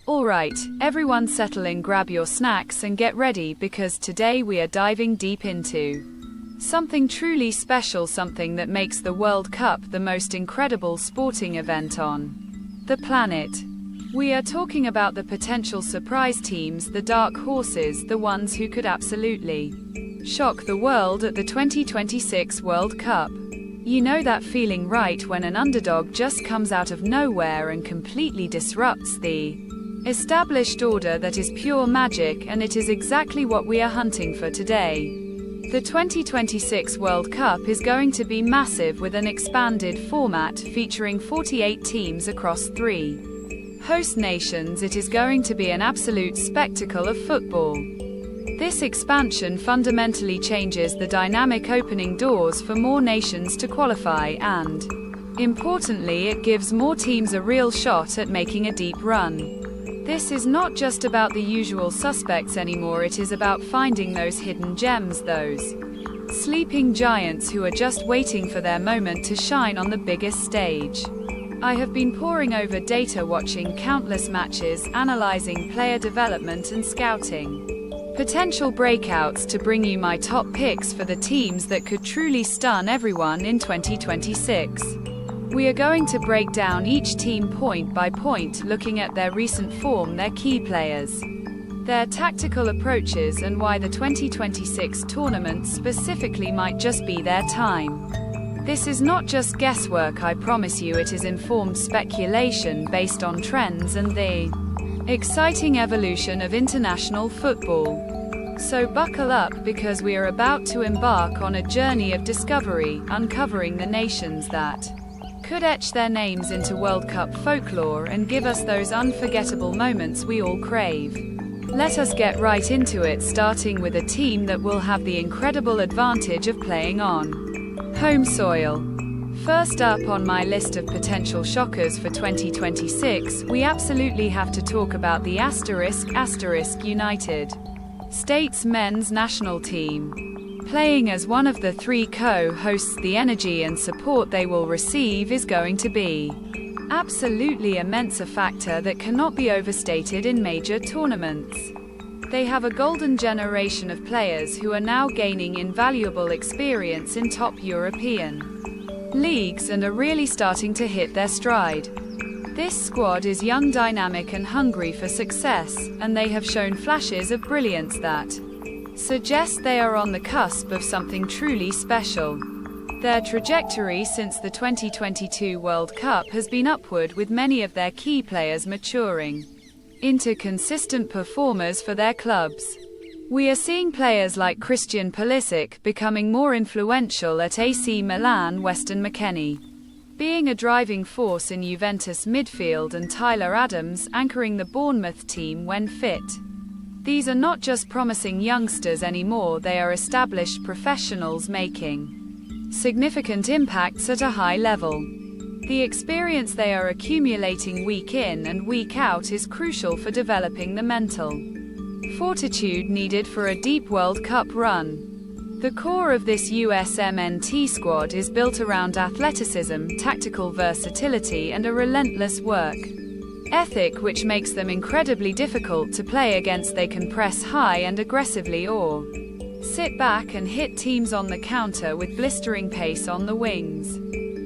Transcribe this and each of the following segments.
Alright, everyone settle in, grab your snacks and get ready because today we are diving deep into something truly special, something that makes the World Cup the most incredible sporting event on the planet. We are talking about the potential surprise teams, the dark horses, the ones who could absolutely shock the world at the 2026 World Cup. You know that feeling, right, when an underdog just comes out of nowhere and completely disrupts the established order. That is pure magic, and it is exactly what we are hunting for today. The 2026 World Cup is going to be massive, with an expanded format featuring 48 teams across 3 host nations. It is going to be an absolute spectacle of football. This expansion fundamentally changes the dynamic, opening doors for more nations to qualify and, importantly, it gives more teams a real shot at making a deep run. This is not just about the usual suspects anymore, it is about finding those hidden gems, those sleeping giants who are just waiting for their moment to shine on the biggest stage. I have been poring over data, watching countless matches, analyzing player development and scouting potential breakouts to bring you my top picks for the teams that could truly stun everyone in 2026. We are going to break down each team point by point, looking at their recent form, their key players, their tactical approaches, and why the 2026 tournament specifically might just be their time. This is not just guesswork, I promise you, it is informed speculation based on trends and the exciting evolution of international football. So buckle up, because we are about to embark on a journey of discovery, uncovering the nations that could etch their names into World Cup folklore and give us those unforgettable moments we all crave. Let us get right into it, starting with a team that will have the incredible advantage of playing on home soil. First up on my list of potential shockers for 2026, we absolutely have to talk about the ** United States men's national team. Playing as one of the 3 co-hosts, the energy and support they will receive is going to be absolutely immense, a factor that cannot be overstated in major tournaments. They have a golden generation of players who are now gaining invaluable experience in top European leagues and are really starting to hit their stride. This squad is young, dynamic and hungry for success, and they have shown flashes of brilliance that suggest they are on the cusp of something truly special. Their trajectory since the 2022 World Cup has been upward, with many of their key players maturing into consistent performers for their clubs. We are seeing players like Christian Pulisic becoming more influential at AC Milan, Weston McKennie being a driving force in Juventus midfield, and Tyler Adams anchoring the Bournemouth team when fit. These are not just promising youngsters anymore, they are established professionals making significant impacts at a high level. The experience they are accumulating week in and week out is crucial for developing the mental fortitude needed for a deep World Cup run. The core of this USMNT squad is built around athleticism, tactical versatility and a relentless work ethic, which makes them incredibly difficult to play against. They can press high and aggressively, or sit back and hit teams on the counter with blistering pace on the wings.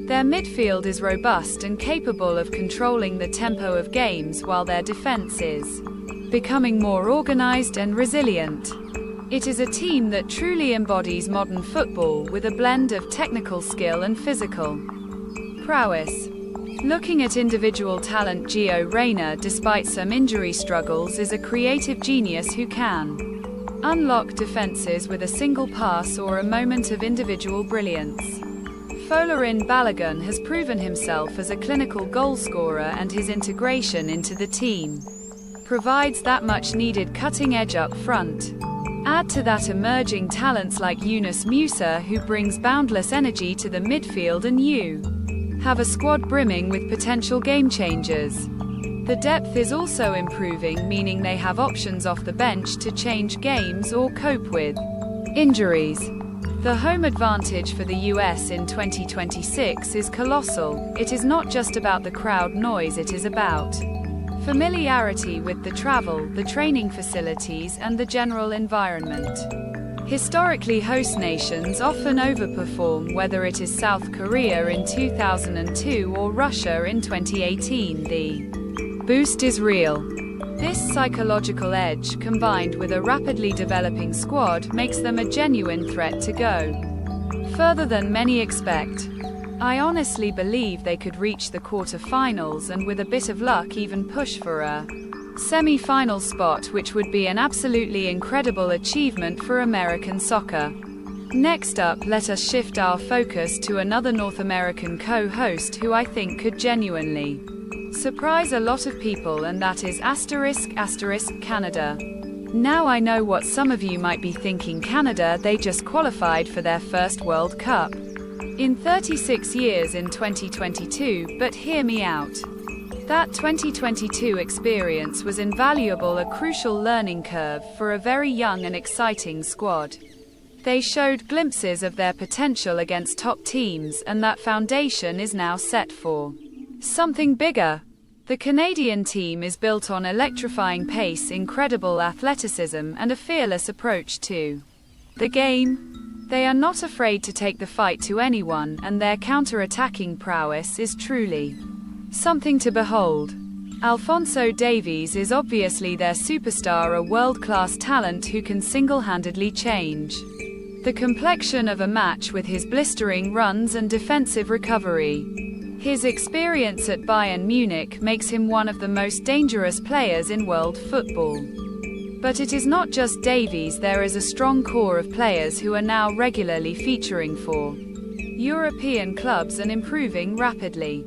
Their midfield is robust and capable of controlling the tempo of games, while their defense is becoming more organized and resilient. It is a team that truly embodies modern football, with a blend of technical skill and physical prowess. Looking at individual talent, Gio Reyna, despite some injury struggles, is a creative genius who can unlock defenses with a single pass or a moment of individual brilliance. Folarin Balogun has proven himself as a clinical goalscorer, and his integration into the team provides that much needed cutting edge up front. Add to that emerging talents like Yunus Musa, who brings boundless energy to the midfield, and you have a squad brimming with potential game changers. The depth is also improving, meaning they have options off the bench to change games or cope with injuries. The home advantage for the US in 2026 is colossal. It is not just about the crowd noise, it is about Familiarity with the travel, the training facilities, and the general environment. Historically, host nations often overperform, whether it is South Korea in 2002 or Russia in 2018. The boost is real. This psychological edge, combined with a rapidly developing squad, makes them a genuine threat to go further than many expect. I honestly believe they could reach the quarter-finals and with a bit of luck even push for a semi-final spot, which would be an absolutely incredible achievement for American soccer. Next up, let us shift our focus to another North American co-host who I think could genuinely surprise a lot of people, and that is Canada. Now I know what some of you might be thinking: Canada, they just qualified for their first World Cup in 36 years in 2022, but hear me out. That 2022 experience was invaluable, a crucial learning curve for a very young and exciting squad. They showed glimpses of their potential against top teams, and that foundation is now set for something bigger. The Canadian team is built on electrifying pace, incredible athleticism, and a fearless approach to the game. They are not afraid to take the fight to anyone, and their counter-attacking prowess is truly something to behold. Alphonso Davies is obviously their superstar, a world-class talent who can single-handedly change the complexion of a match with his blistering runs and defensive recovery. His experience at Bayern Munich makes him one of the most dangerous players in world football. But it is not just Davies, there is a strong core of players who are now regularly featuring for European clubs and improving rapidly.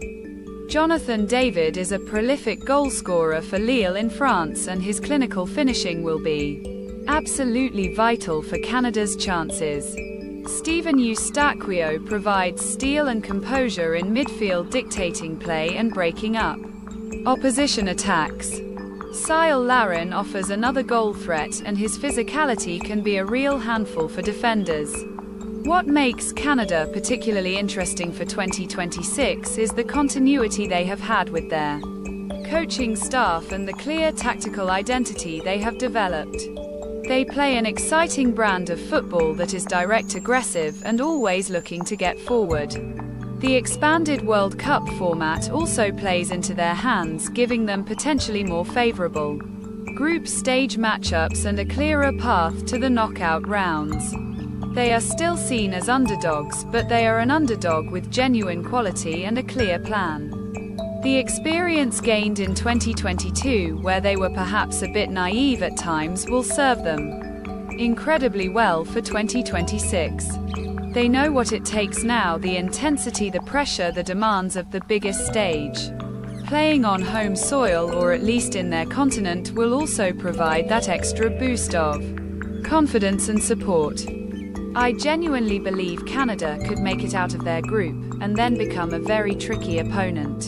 Jonathan David is a prolific goalscorer for Lille in France, and his clinical finishing will be absolutely vital for Canada's chances. Steven Eustáquio provides steel and composure in midfield, dictating play and breaking up opposition attacks. Cyle Larin offers another goal threat, and his physicality can be a real handful for defenders. What makes Canada particularly interesting for 2026 is the continuity they have had with their coaching staff and the clear tactical identity they have developed. They play an exciting brand of football that is direct, aggressive, and always looking to get forward. The expanded World Cup format also plays into their hands, giving them potentially more favorable group stage matchups and a clearer path to the knockout rounds. They are still seen as underdogs, but they are an underdog with genuine quality and a clear plan. The experience gained in 2022, where they were perhaps a bit naive at times, will serve them incredibly well for 2026. They know what it takes now: the intensity, the pressure, the demands of the biggest stage. Playing on home soil, or at least in their continent, will also provide that extra boost of confidence and support. I genuinely believe Canada could make it out of their group, and then become a very tricky opponent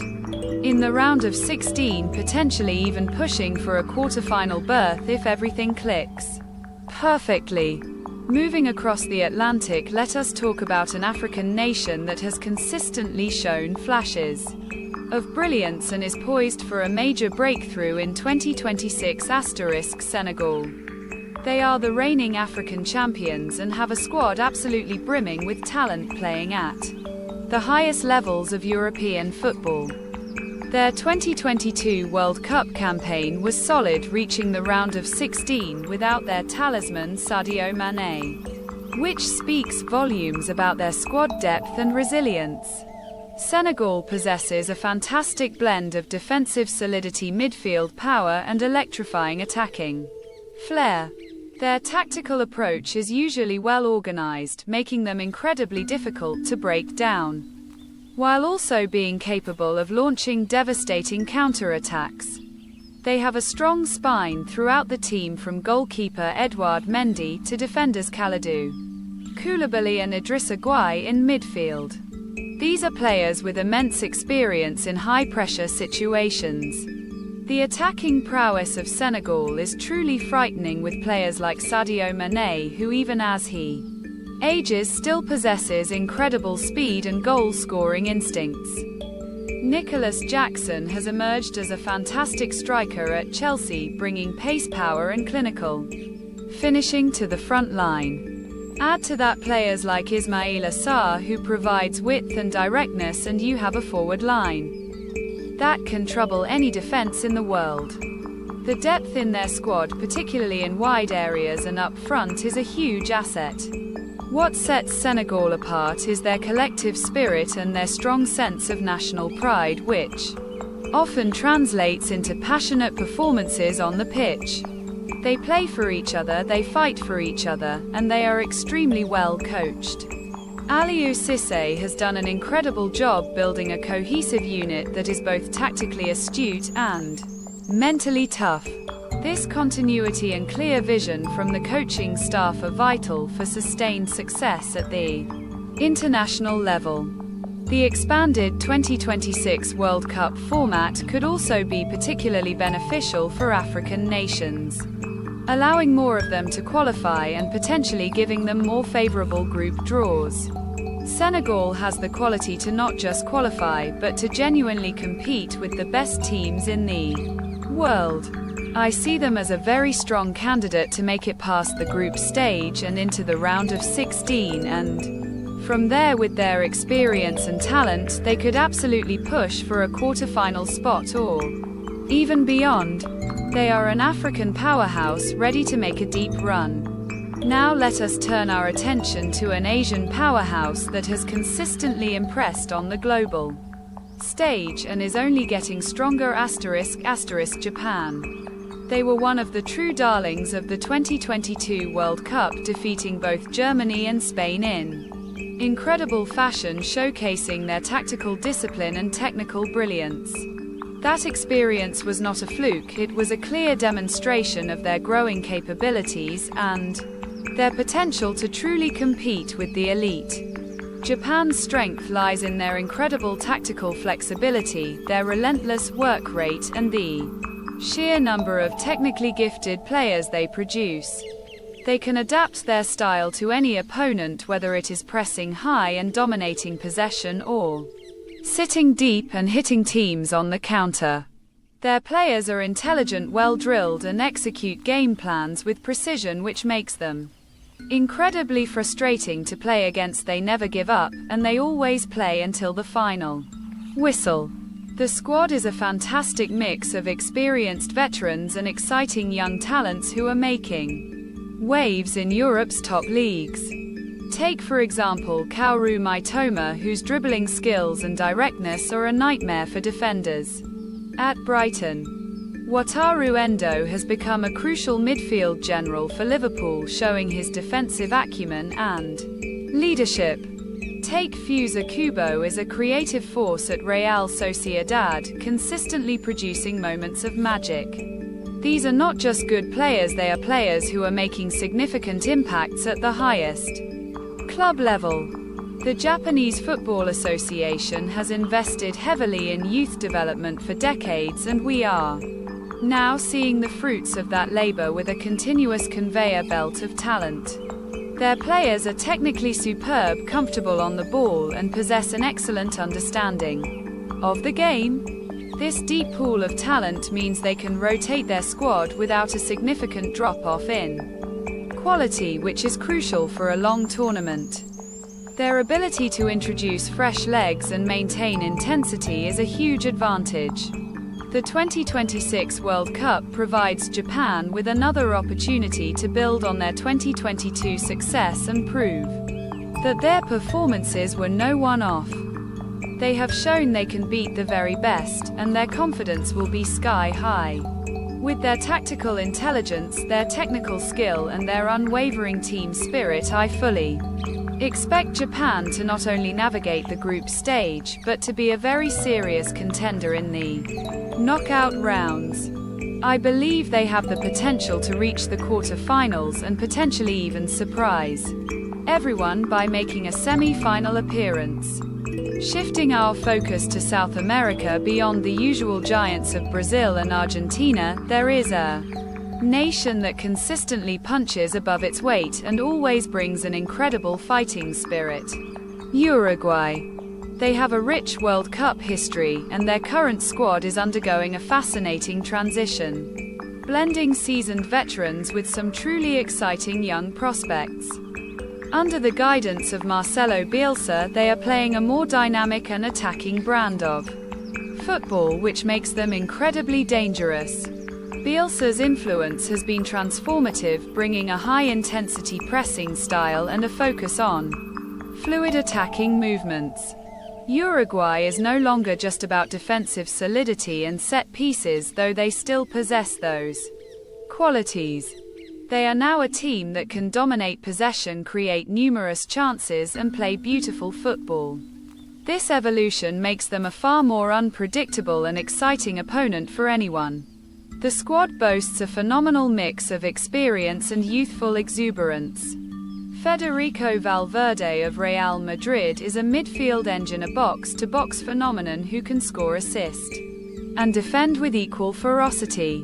in the round of 16, potentially even pushing for a quarter-final berth if everything clicks perfectly. Moving across the Atlantic, let us talk about an African nation that has consistently shown flashes of brilliance and is poised for a major breakthrough in 2026. Senegal. They are the reigning African champions and have a squad absolutely brimming with talent, playing at the highest levels of European football. Their 2022 World Cup campaign was solid, reaching the round of 16 without their talisman Sadio Mane, which speaks volumes about their squad depth and resilience. Senegal possesses a fantastic blend of defensive solidity, midfield power, and electrifying attacking flair. Their tactical approach is usually well organized, making them incredibly difficult to break down, while also being capable of launching devastating counterattacks. They have a strong spine throughout the team, from goalkeeper Edouard Mendy to defenders Kalidou Koulibaly and Idrissa Gueye in midfield. These are players with immense experience in high-pressure situations. The attacking prowess of Senegal is truly frightening, with players like Sadio Mane, who even as he ages still possesses incredible speed and goal-scoring instincts. Nicholas Jackson has emerged as a fantastic striker at Chelsea, bringing pace, power and clinical finishing to the front line. Add to that players like Ismail Assar, who provides width and directness, and you have a forward line that can trouble any defense in the world. The depth in their squad, particularly in wide areas and up front, is a huge asset. What sets Senegal apart is their collective spirit and their strong sense of national pride, which often translates into passionate performances on the pitch. They play for each other, they fight for each other, and they are extremely well coached. Aliou Cissé has done an incredible job building a cohesive unit that is both tactically astute and mentally tough. This continuity and clear vision from the coaching staff are vital for sustained success at the international level. The expanded 2026 World Cup format could also be particularly beneficial for African nations, allowing more of them to qualify and potentially giving them more favorable group draws. Senegal has the quality to not just qualify, but to genuinely compete with the best teams in the world. I see them as a very strong candidate to make it past the group stage and into the round of 16, and from there, with their experience and talent, they could absolutely push for a quarter-final spot or even beyond. They are an African powerhouse ready to make a deep run. Now let us turn our attention to an Asian powerhouse that has consistently impressed on the global stage and is only getting stronger ***, Japan. They were one of the true darlings of the 2022 World Cup, defeating both Germany and Spain in incredible fashion, showcasing their tactical discipline and technical brilliance. That experience was not a fluke, it was a clear demonstration of their growing capabilities and their potential to truly compete with the elite. Japan's strength lies in their incredible tactical flexibility, their relentless work rate, and the sheer number of technically gifted players they produce. They can adapt their style to any opponent, whether it is pressing high and dominating possession or sitting deep and hitting teams on the counter. Their players are intelligent, well-drilled, and execute game plans with precision, which makes them incredibly frustrating to play against. They never give up, and they always play until the final whistle. The squad is a fantastic mix of experienced veterans and exciting young talents who are making waves in Europe's top leagues. Take for example Kaoru Mitoma, whose dribbling skills and directness are a nightmare for defenders. At Brighton, Wataru Endo has become a crucial midfield general for Liverpool, showing his defensive acumen and leadership. Take Fusa Kubo is a creative force at Real Sociedad, consistently producing moments of magic. These are not just good players, they are players who are making significant impacts at the highest club level. The Japanese Football Association has invested heavily in youth development for decades, and we are now seeing the fruits of that labor with a continuous conveyor belt of talent. Their players are technically superb, comfortable on the ball, and possess an excellent understanding of the game. This deep pool of talent means they can rotate their squad without a significant drop-off in quality, which is crucial for a long tournament. Their ability to introduce fresh legs and maintain intensity is a huge advantage. The 2026 World Cup provides Japan with another opportunity to build on their 2022 success and prove that their performances were no one-off. They have shown they can beat the very best, and their confidence will be sky high. With their tactical intelligence, their technical skill, and their unwavering team spirit, I fully expect Japan to not only navigate the group stage, but to be a very serious contender in the knockout rounds. I believe they have the potential to reach the quarter-finals and potentially even surprise everyone by making a semi-final appearance. Shifting our focus to South America beyond the usual giants of Brazil and Argentina, there is a nation that consistently punches above its weight and always brings an incredible fighting spirit. Uruguay. They have a rich World Cup history, and their current squad is undergoing a fascinating transition, blending seasoned veterans with some truly exciting young prospects. Under the guidance of Marcelo Bielsa, they are playing a more dynamic and attacking brand of football, which makes them incredibly dangerous. Bielsa's influence has been transformative, bringing a high-intensity pressing style and a focus on fluid attacking movements. Uruguay is no longer just about defensive solidity and set pieces, though they still possess those qualities. They are now a team that can dominate possession, create numerous chances, and play beautiful football. This evolution makes them a far more unpredictable and exciting opponent for anyone. The squad boasts a phenomenal mix of experience and youthful exuberance. Federico Valverde of Real Madrid is a midfield engine, a box-to-box phenomenon who can score, assist, and defend with equal ferocity.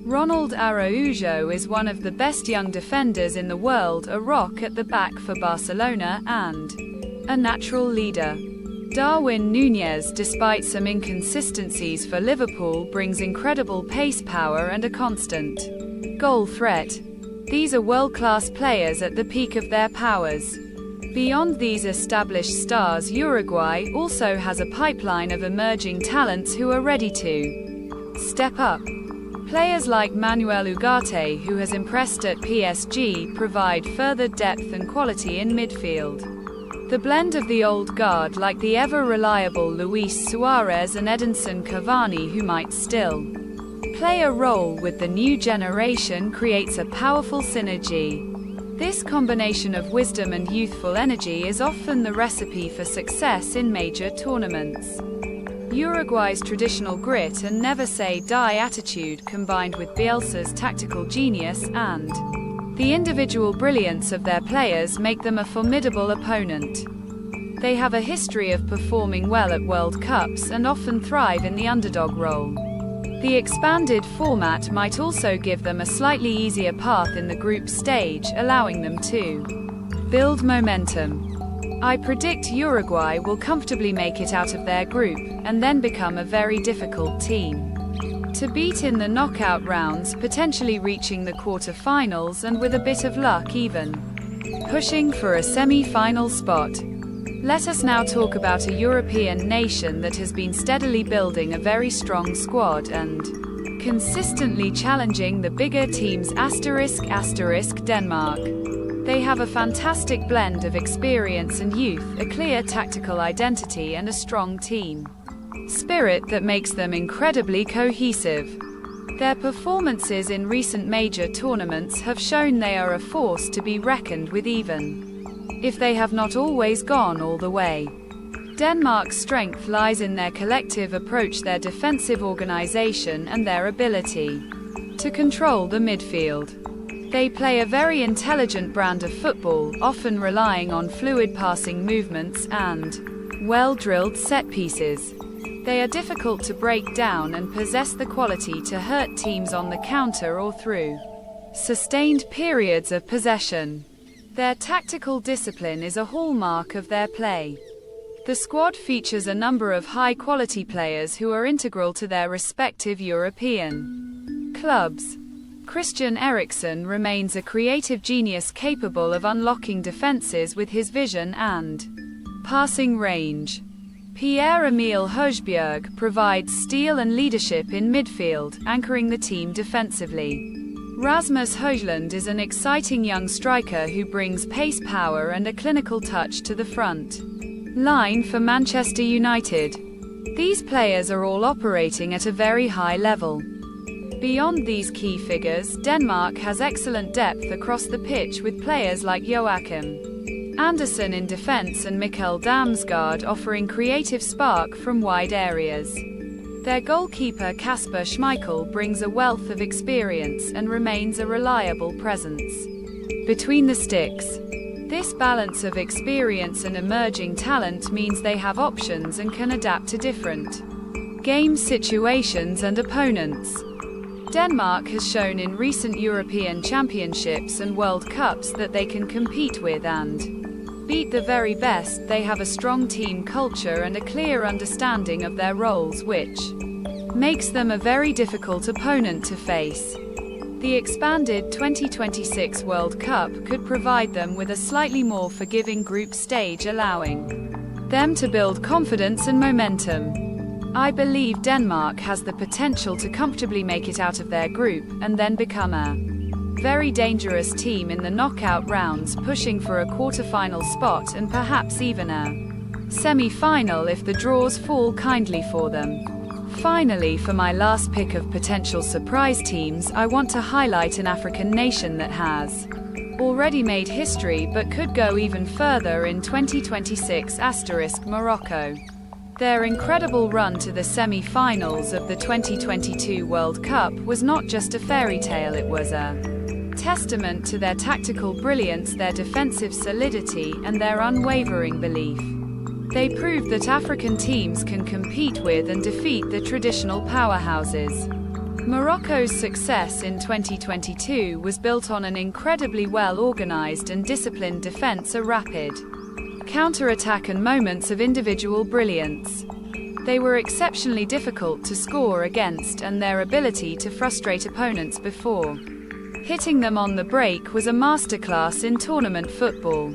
Ronald Araujo is one of the best young defenders in the world, a rock at the back for Barcelona, and a natural leader. Darwin Núñez, despite some inconsistencies for Liverpool, brings incredible pace, power, and a constant goal threat. These are world-class players at the peak of their powers. Beyond these established stars, Uruguay also has a pipeline of emerging talents who are ready to step up. Players like Manuel Ugarte, who has impressed at PSG, provide further depth and quality in midfield. The blend of the old guard, like the ever-reliable Luis Suarez and Edinson Cavani, who might still play a role with the new generation, creates a powerful synergy. This combination of wisdom and youthful energy is often the recipe for success in major tournaments. Uruguay's traditional grit and never-say-die attitude, combined with Bielsa's tactical genius and the individual brilliance of their players, make them a formidable opponent. They have a history of performing well at World Cups and often thrive in the underdog role. The expanded format might also give them a slightly easier path in the group stage, allowing them to build momentum. I predict Uruguay will comfortably make it out of their group, and then become a very difficult team to beat in the knockout rounds, potentially reaching the quarter-finals and with a bit of luck even pushing for a semi-final spot. Let us now talk about a European nation that has been steadily building a very strong squad and consistently challenging the bigger teams. Denmark. They have a fantastic blend of experience and youth, a clear tactical identity, and a strong team spirit that makes them incredibly cohesive. Their performances in recent major tournaments have shown they are a force to be reckoned with, even if they have not always gone all the way. Denmark's strength lies in their collective approach, their defensive organization, and their ability to control the midfield. They play a very intelligent brand of football, often relying on fluid passing movements and well-drilled set pieces. They are difficult to break down and possess the quality to hurt teams on the counter or through sustained periods of possession. Their tactical discipline is a hallmark of their play. The squad features a number of high-quality players who are integral to their respective European clubs. Christian Eriksen remains a creative genius capable of unlocking defenses with his vision and passing range. Pierre-Emile Højbjerg provides steel and leadership in midfield, anchoring the team defensively. Rasmus Højlund is an exciting young striker who brings pace, power, and a clinical touch to the front line for Manchester United. These players are all operating at a very high level. Beyond these key figures, Denmark has excellent depth across the pitch, with players like Joachim Andersen in defense and Mikkel Damsgaard offering creative spark from wide areas. Their goalkeeper Kasper Schmeichel brings a wealth of experience and remains a reliable presence between the sticks. This balance of experience and emerging talent means they have options and can adapt to different game situations and opponents. Denmark has shown in recent European Championships and World Cups that they can compete with and beat the very best. They have a strong team culture and a clear understanding of their roles, which makes them a very difficult opponent to face. The expanded 2026 World Cup could provide them with a slightly more forgiving group stage, allowing them to build confidence and momentum. I believe Denmark has the potential to comfortably make it out of their group, and then become a very dangerous team in the knockout rounds, pushing for a quarter-final spot and perhaps even a semi-final if the draws fall kindly for them. Finally, for my last pick of potential surprise teams, I want to highlight an African nation that has already made history but could go even further in 2026 * Morocco. Their incredible run to the semi-finals of the 2022 World Cup was not just a fairy tale, it was a testament to their tactical brilliance, their defensive solidity, and their unwavering belief. They proved that African teams can compete with and defeat the traditional powerhouses. Morocco's success in 2022 was built on an incredibly well-organized and disciplined defense, a rapid counter-attack, and moments of individual brilliance. They were exceptionally difficult to score against, and their ability to frustrate opponents before hitting them on the break was a masterclass in tournament football.